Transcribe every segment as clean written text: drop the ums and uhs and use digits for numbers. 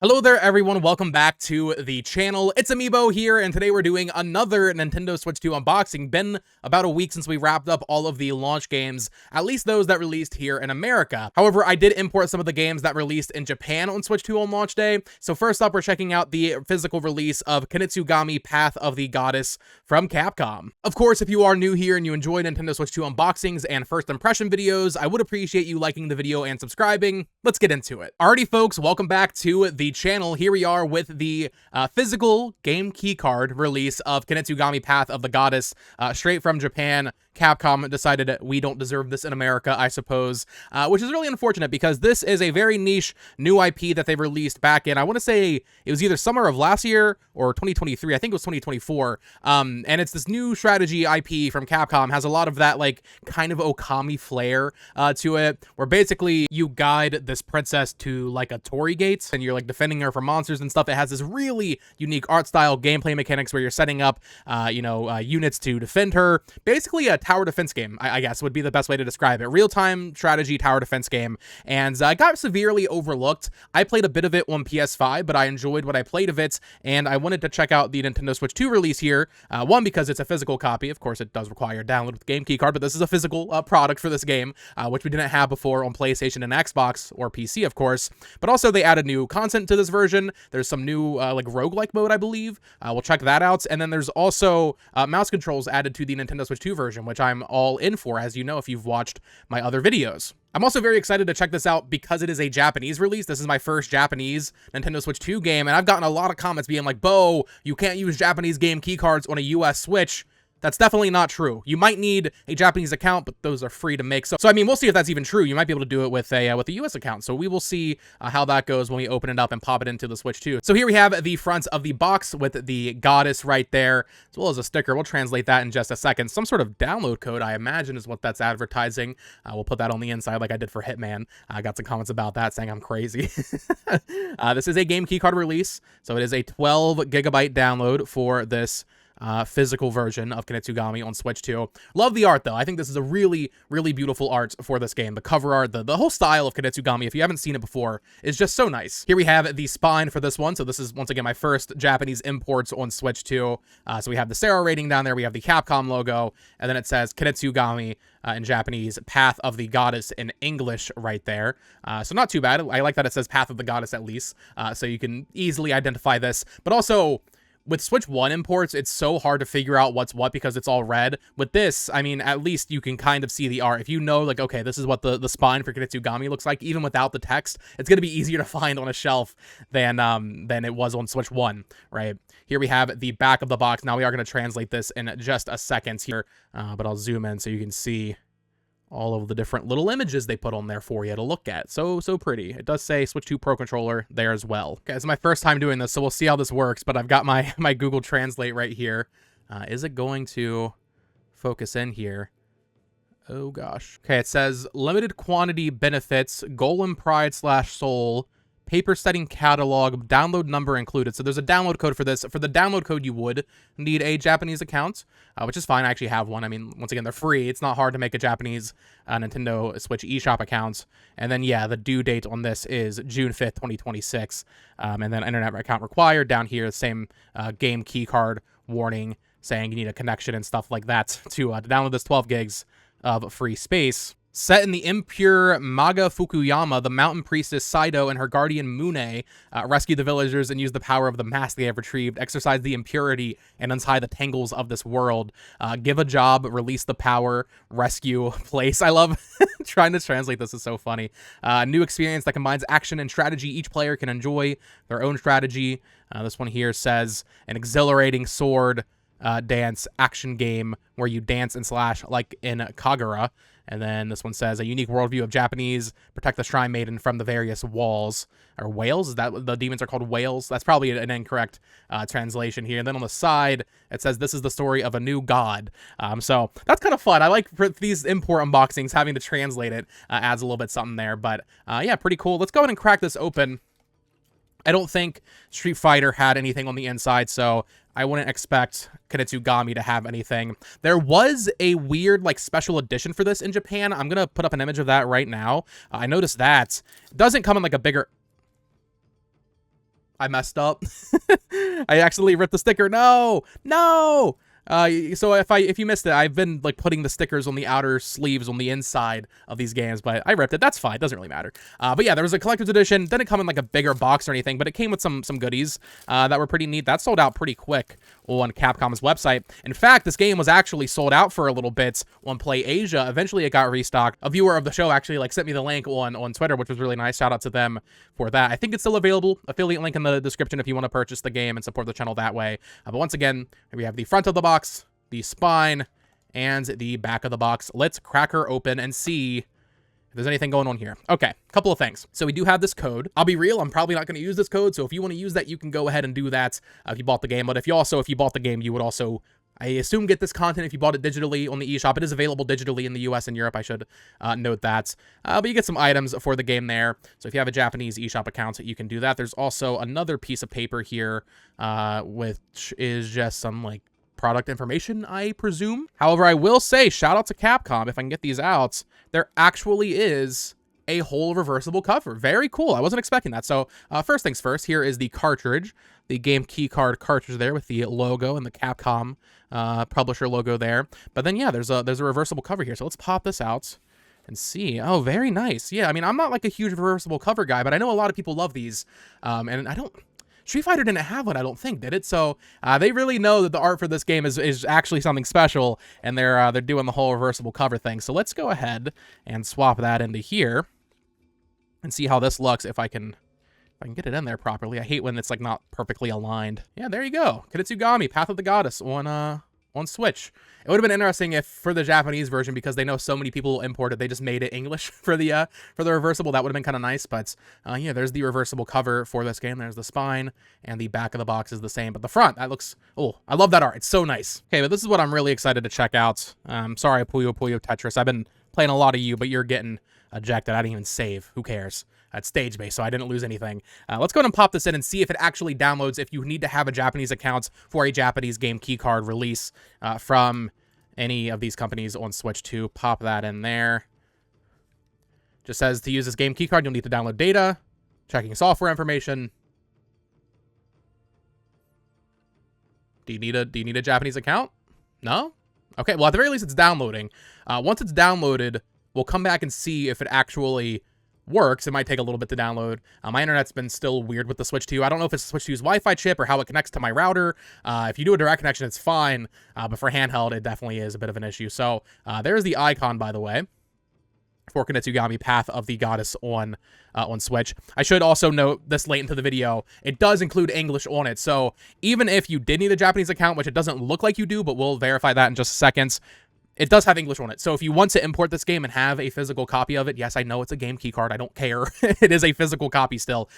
Hello there everyone, welcome back to the channel. It's Amiibo here, and today we're doing another Nintendo Switch 2 unboxing. Been about a week since we wrapped up all of the launch games, at least those that released here in America. However, I did import some of the games that released in Japan on Switch 2 on launch day. So first up, we're checking out the physical release of Kunitsu-gami Path of the Goddess from Capcom. Of course, if you are new here and you enjoy Nintendo Switch 2 unboxings and first impression videos, I would appreciate you liking the video and subscribing. Let's get into it. Alrighty folks, welcome back to the channel. Here we are with the physical game keycard release of Kunitsu-gami Path of the Goddess, straight from Japan. Capcom decided that we don't deserve this in America, I suppose, which is really unfortunate because this is a very niche new IP that they released back in, I want to say it was either summer of last year or 2023. I think it was 2024. And it's this new strategy IP from Capcom, has a lot of that like kind of Okami flair to it, where basically you guide this princess to like a torii gate and you're like defending her from monsters and stuff. It has this really unique art style, gameplay mechanics where you're setting up, units to defend her. Basically a tower defense game, I guess would be the best way to describe it. Real-time strategy tower defense game, and got severely overlooked. I played a bit of it on PS5, but I enjoyed what I played of it, and I wanted to check out the Nintendo Switch 2 release here. One, because it's a physical copy. Of course, it does require a download with the game keycard, but this is a physical product for this game, which we didn't have before on PlayStation and Xbox, or PC, of course. But also, they added new content to this version. There's some new, like, roguelike mode, I believe. We'll check that out. And then there's also mouse controls added to the Nintendo Switch 2 version, which I'm all in for, as you know, if you've watched my other videos. I'm also very excited to check this out because it is a Japanese release. This is my first Japanese Nintendo Switch 2 game, and I've gotten a lot of comments being like, Bo, you can't use Japanese game keycards on a US Switch. That's definitely not true. You might need a Japanese account, but those are free to make. So I mean, we'll see if that's even true. You might be able to do it with a US account. So we will see how that goes when we open it up and pop it into the Switch 2. So here we have the front of the box with the goddess right there, as well as a sticker. We'll translate that in just a second. Some sort of download code, I imagine, is what that's advertising. We'll put that on the inside like I did for Hitman. I got some comments about that saying I'm crazy. This is a game keycard release, so it is a 12 gigabyte download for this physical version of Kunitsu-gami on Switch 2. Love the art, though. I think this is a really, really beautiful art for this game. The cover art, the whole style of Kunitsu-gami, if you haven't seen it before, is just so nice. Here we have the spine for this one. So this is, once again, my first Japanese imports on Switch 2. So we have the Sarah rating down there. We have the Capcom logo. And then it says Kunitsu-gami in Japanese, Path of the Goddess in English right there. So not too bad. I like that it says Path of the Goddess at least. So you can easily identify this. But also, with Switch 1 imports, it's so hard to figure out what's what because it's all red. With this, I mean, at least you can kind of see the art. If you know, like, okay, this is what the spine for Kunitsu-gami looks like, even without the text, it's going to be easier to find on a shelf than it was on Switch 1, right? Here we have the back of the box. Now we are going to translate this in just a second here, but I'll zoom in so you can see all of the different little images they put on there for you to look at. So pretty. It does say Switch 2 Pro Controller there as well. Okay, it's my first time doing this, so we'll see how this works, but I've got my Google Translate right here. Is it going to focus in here? Oh gosh. Okay, it says limited quantity benefits, Golem Pride / Soul, paper setting catalog, download number included. So there's a download code for this. For the download code, you would need a Japanese account, which is fine. I actually have one. I mean, once again, they're free. It's not hard to make a Japanese Nintendo Switch eShop account. And then, yeah, the due date on this is June 5th, 2026. And then internet account required down here, same game keycard warning saying you need a connection and stuff like that to download this 12 gigs of free space. Set in the impure Maga Fukuyama, the mountain priestess Saido and her guardian Mune rescue the villagers and use the power of the mask they have retrieved, exorcise the impurity, and untie the tangles of this world. Give a job, release the power, rescue place. I love trying to translate this. Is so funny. New experience that combines action and strategy. Each player can enjoy their own strategy. This one here says an exhilarating sword dance action game where you dance and slash like in Kagura. And then this one says a unique worldview of Japanese, protect the shrine maiden from the various walls, or whales. Is that what the demons are called? Whales? That's probably an incorrect translation here. And then on the side, it says this is the story of a new god. So that's kind of fun. I like for these import unboxings, having to translate it adds a little bit something there. But yeah, pretty cool. Let's go ahead and crack this open. I don't think Street Fighter had anything on the inside, so I wouldn't expect Kunitsu-gami to have anything. There was a weird, like, special edition for this in Japan. I'm going to put up an image of that right now. I noticed that. It doesn't come in, like, a bigger... I messed up. I accidentally ripped the sticker. No, no. So if you missed it, I've been like putting the stickers on the outer sleeves on the inside of these games, but I ripped it. That's fine. It doesn't really matter. But yeah, there was a collector's edition. Didn't come in like a bigger box or anything, but it came with some goodies that were pretty neat. That sold out pretty quick on Capcom's website. In fact, this game was actually sold out for a little bit on PlayAsia. Eventually, it got restocked. A viewer of the show actually like sent me the link on Twitter, which was really nice. Shout out to them for that. I think it's still available. Affiliate link in the description if you want to purchase the game and support the channel that way. But once again, we have the front of the box, the spine, and the back of the box. Let's crack her open and see if there's anything going on here. Okay, couple of things. So we do have this code. I'll be real, I'm probably not going to use this code, so if you want to use that, you can go ahead and do that if you bought the game. But if you bought the game, you would also, I assume, get this content if you bought it digitally on the eShop. It is available digitally in the US and Europe, I should note that. But you get some items for the game there. So if you have a Japanese eShop account, you can do that. There's also another piece of paper here, which is just some, like, product information, I presume. However, I will say, shout out to Capcom, if I can get these out, there actually is a whole reversible cover. Very cool. I wasn't expecting that. So first things first, here is the cartridge, the game key card cartridge there with the logo and the Capcom publisher logo there. But then, yeah, there's a reversible cover here. So let's pop this out and see. Oh, very nice. Yeah, I mean, I'm not like a huge reversible cover guy, but I know a lot of people love these. And I don't... Street Fighter didn't have one, I don't think, did it? So they really know that the art for this game is actually something special, and they're doing the whole reversible cover thing. So let's go ahead and swap that into here and see how this looks if I can get it in there properly. I hate when it's like not perfectly aligned. Yeah, there you go. Kunitsu-gami, Path of the Goddess on Switch. It would have been interesting if for the Japanese version, because they know so many people import it, they just made it English for the reversible. That would have been kind of nice. But yeah, there's the reversible cover for this game. There's the spine, and the back of the box is the same. But the front, that looks, oh, I love that art. It's so nice. Okay, but this is what I'm really excited to check out. Sorry, Puyo Puyo Tetris. I've been playing a lot of you, but you're getting ejected. I didn't even save. Who cares? It's stage-based, so I didn't lose anything. Let's go ahead and pop this in and see if it actually downloads if you need to have a Japanese account for a Japanese game keycard release from any of these companies on Switch 2. Pop that in there. Just says to use this game keycard, you'll need to download data, checking software information. Do you need a Japanese account? No? Okay, well, at the very least, it's downloading. Once it's downloaded, we'll come back and see if it actually works. It might take a little bit to download. My internet's been still weird with the Switch 2. I don't know if it's the Switch 2's Wi-Fi chip or how it connects to my router. If you do a direct connection, it's fine. But for handheld, it definitely is a bit of an issue. So there's the icon, by the way, for Kunitsu-gami, Path of the Goddess on Switch. I should also note, this late into the video, it does include English on it. So even if you did need a Japanese account, which it doesn't look like you do, but we'll verify that in just a second, it does have English on it. So if you want to import this game and have a physical copy of it, yes, I know it's a game key card. I don't care. It is a physical copy still.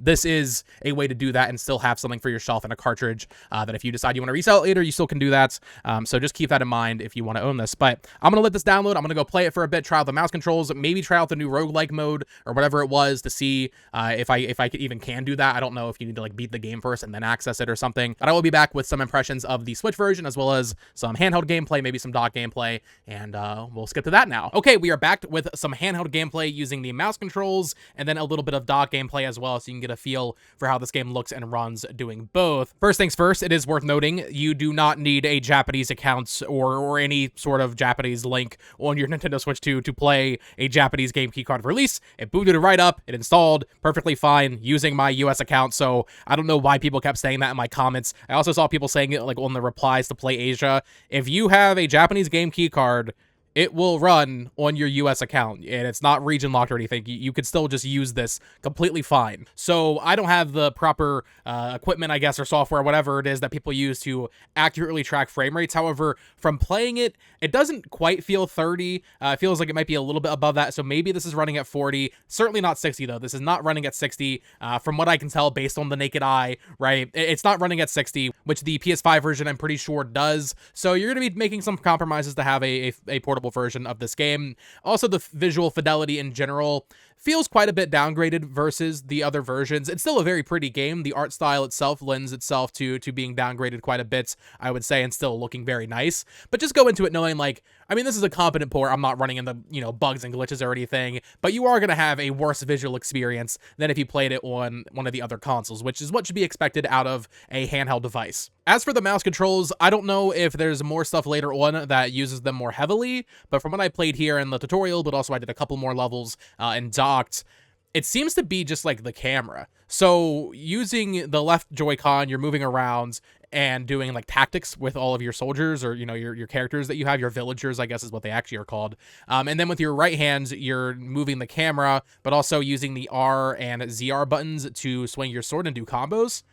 This is a way to do that and still have something for your shelf and a cartridge that if you decide you want to resell it later, you still can do that. So just keep that in mind if you want to own this. But I'm going to let this download. I'm going to go play it for a bit, try out the mouse controls, maybe try out the new roguelike mode or whatever it was to see if I even can do that. I don't know if you need to like beat the game first and then access it or something. But I will be back with some impressions of the Switch version as well as some handheld gameplay, maybe some dock gameplay, and we'll skip to that now. Okay, we are back with some handheld gameplay using the mouse controls and then a little bit of dock gameplay as well, so you can get a feel for how this game looks and runs doing both. First things first, it is worth noting you do not need a Japanese account or any sort of Japanese link on your Nintendo Switch 2 to play a Japanese game keycard release. It booted it right up, it installed perfectly fine using my US account, so I don't know why people kept saying that in my comments. I also saw people saying it like on the replies to PlayAsia. If you have a Japanese game key card, it will run on your US account, and it's not region locked or anything. You could still just use this completely fine. So I don't have the proper equipment, I guess, or software, whatever it is that people use to accurately track frame rates. However, from playing it, it doesn't quite feel 30. It feels like it might be a little bit above that, so maybe this is running at 40. Certainly not 60, though. This is not running at 60, from what I can tell based on the naked eye, right? It's not running at 60, which the PS5 version, I'm pretty sure, does. So you're going to be making some compromises to have a portable version of this game. Also, the visual fidelity in general feels quite a bit downgraded versus the other versions. It's still a very pretty game. The art style itself lends itself to being downgraded quite a bit, I would say, and still looking very nice. But just go into it knowing, like, I mean, this is a competent port. I'm not running into, bugs and glitches or anything, but you are going to have a worse visual experience than if you played it on one of the other consoles, which is what should be expected out of a handheld device. As for the mouse controls, I don't know if there's more stuff later on that uses them more heavily, but from what I played here in the tutorial, but also I did a couple more levels and docked, it seems to be just like the camera. So using the left Joy-Con, you're moving around and doing like tactics with all of your soldiers, or your characters that you have, your villagers, I guess is what they actually are called. And then with your right hand, you're moving the camera, but also using the R and ZR buttons to swing your sword and do combos.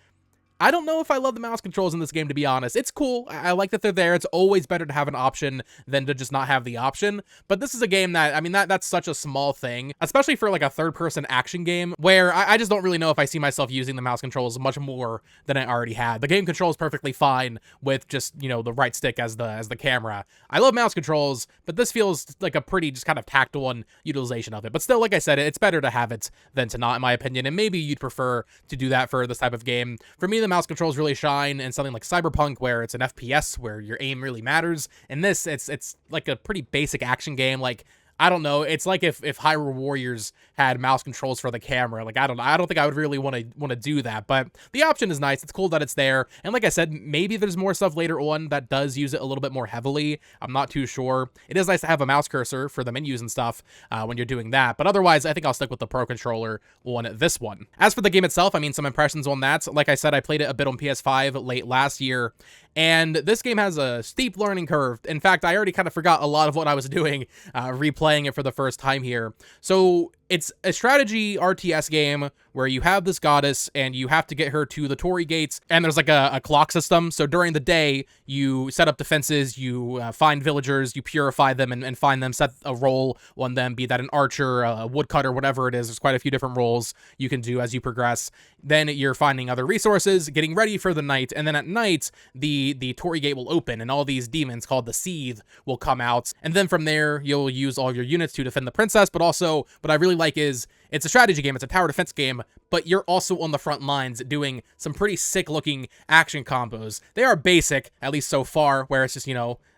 I don't know if I love the mouse controls in this game, to be honest. It's cool. I like that they're there. It's always better to have an option than to just not have the option. But this is a game that, I mean, that's such a small thing, especially for like a third-person action game, where I just don't really know if I see myself using the mouse controls much more than I already had. The game controls perfectly fine with just, the right stick as the camera. I love mouse controls, but this feels like a pretty just kind of tacked on utilization of it. But still, like I said, it's better to have it than to not, in my opinion, and maybe you'd prefer to do that for this type of game. For me, the mouse controls really shine in something like Cyberpunk, where it's an FPS where your aim really matters. In this, it's like a pretty basic action game. Like, I don't know. It's like if Hyrule Warriors had mouse controls for the camera. Like, I don't think I would really want to do that. But the option is nice. It's cool that it's there. And like I said, maybe there's more stuff later on that does use it a little bit more heavily. I'm not too sure. It is nice to have a mouse cursor for the menus and stuff when you're doing that. But otherwise, I think I'll stick with the Pro Controller on this one. As for the game itself, I mean, some impressions on that. Like I said, I played it a bit on PS5 late last year. And this game has a steep learning curve. In fact, I already kind of forgot a lot of what I was doing replaying it for the first time here. So it's a strategy RTS game where you have this goddess and you have to get her to the Torii gates, and there's like a clock system. So during the day, you set up defenses, you find villagers, you purify them and find them, set a role on them, be that an archer, a woodcutter, whatever it is. There's quite a few different roles you can do as you progress. Then you're finding other resources, getting ready for the night, and then at night, the Torii gate will open, and all these demons called the Seethe will come out. And then from there, you'll use all your units to defend the princess, but also, what I really like is, it's a strategy game, it's a tower defense game, but you're also on the front lines doing some pretty sick-looking action combos. They are basic, at least so far, where it's just,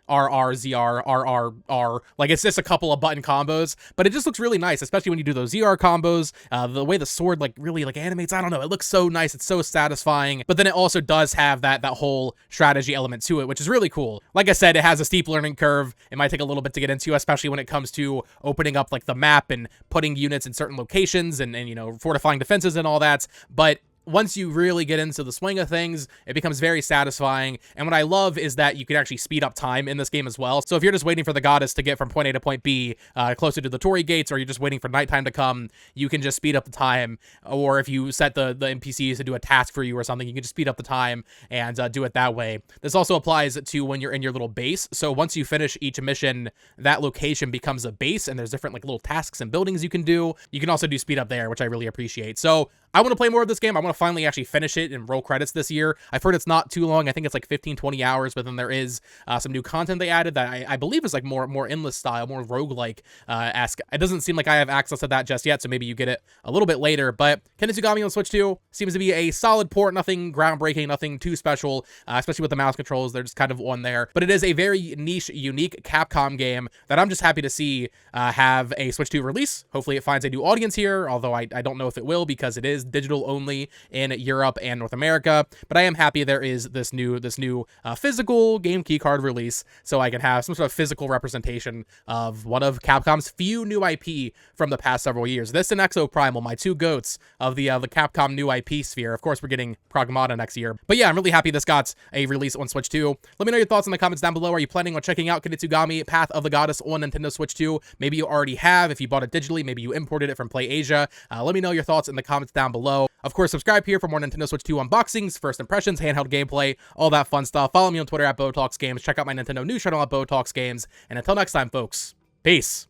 RR, ZR, RR, R. Like, it's just a couple of button combos, but it just looks really nice, especially when you do those ZR combos. The way the sword, like, really, like, animates, I don't know, it looks so nice, it's so satisfying, but then it also does have that whole strategy element to it, which is really cool. Like I said, it has a steep learning curve. It might take a little bit to get into, especially when it comes to opening up, like, the map and putting units in certain locations and fortifying defenses and all that, but once you really get into the swing of things, it becomes very satisfying. And what I love is that you can actually speed up time in this game as well. So if you're just waiting for the goddess to get from point A to point B, closer to the Torii gates, or you're just waiting for nighttime to come, you can just speed up the time. Or if you set the NPCs to do a task for you or something, you can just speed up the time and do it that way. This also applies to when you're in your little base. So once you finish each mission, that location becomes a base, and there's different like little tasks and buildings you can do. You can also do speed up there, which I really appreciate. So I want to play more of this game. I want to finally actually finish it and roll credits this year. I've heard it's not too long. I think it's like 15-20 hours, but then there is some new content they added that I believe is like more endless style, more roguelike esque. It doesn't seem like I have access to that just yet, so maybe you get it a little bit later. But Kunitsu-gami on Switch 2 seems to be a solid port, nothing groundbreaking, nothing too special, especially with the mouse controls. They're just kind of on there. But it is a very niche, unique Capcom game that I'm just happy to see have a Switch 2 release. Hopefully it finds a new audience here, although I don't know if it will, because it is digital only in Europe and North America. But I am happy there is this new physical game key card release, so I can have some sort of physical representation of one of Capcom's few new IP from the past several years. This and Exo Primal, my two goats of the Capcom new IP sphere. Of course, we're getting Pragmata next year. But yeah, I'm really happy this got a release on Switch 2. Let me know your thoughts in the comments down below. Are you planning on checking out Kunitsu-gami Path of the Goddess on Nintendo Switch 2? Maybe you already have. If you bought it digitally, maybe you imported it from PlayAsia. Let me know your thoughts in the comments down below. Of course, subscribe here for more Nintendo Switch 2 unboxings, first impressions, handheld gameplay, all that fun stuff. Follow me on Twitter at BoTalksGames. Check out my Nintendo news channel at BoTalksGames. And until next time, folks, peace.